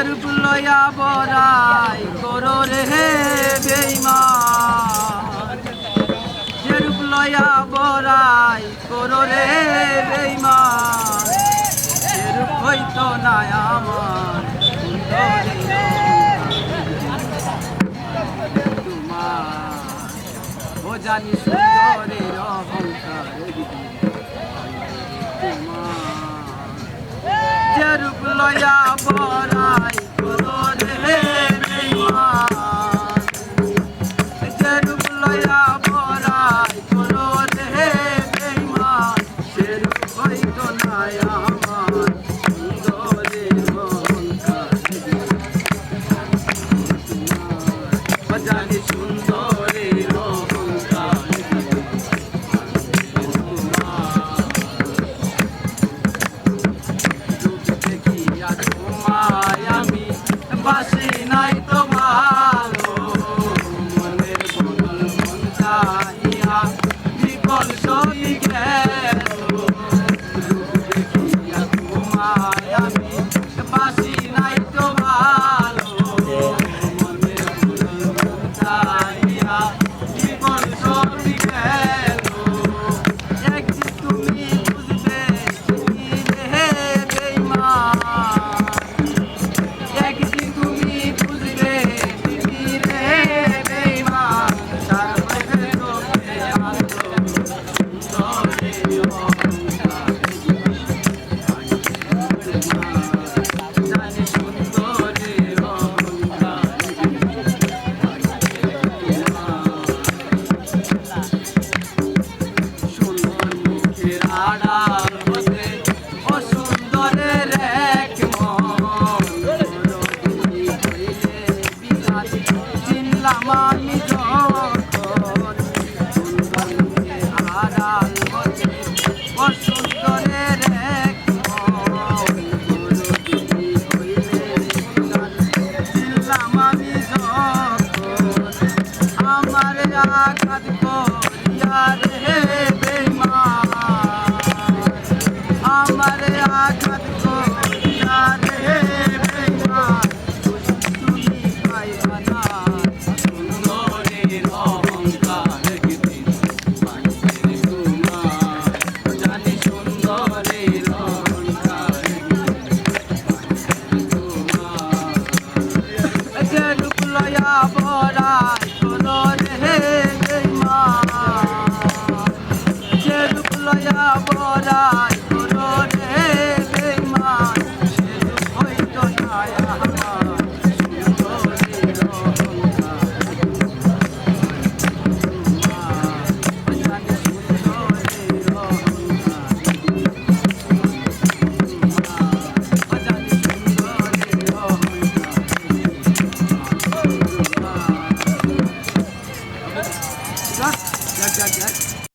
রূপ লয়া বরাই করো রে বেঈমান, যে রূপ লয়া বরাই করো রে বেঈমান, সে রূপ হইতো না আমার তোমার। ও জানি সুন্দরের অহংকার যে রূপ লয়া বরাই করো রে বেঈমান, যে রূপ লয়া বরাই করো রে বেঈমান, সে রূপ হইতো না আমার সুন্দরের অহংকার তোমার। জানি সুন্দরের অহংকার বাসি নাই তো ভালো, মনের বদল মন চাহিয়া বিকল সই গেল। রূপ দেখিয়া তোমায় আমি বাসি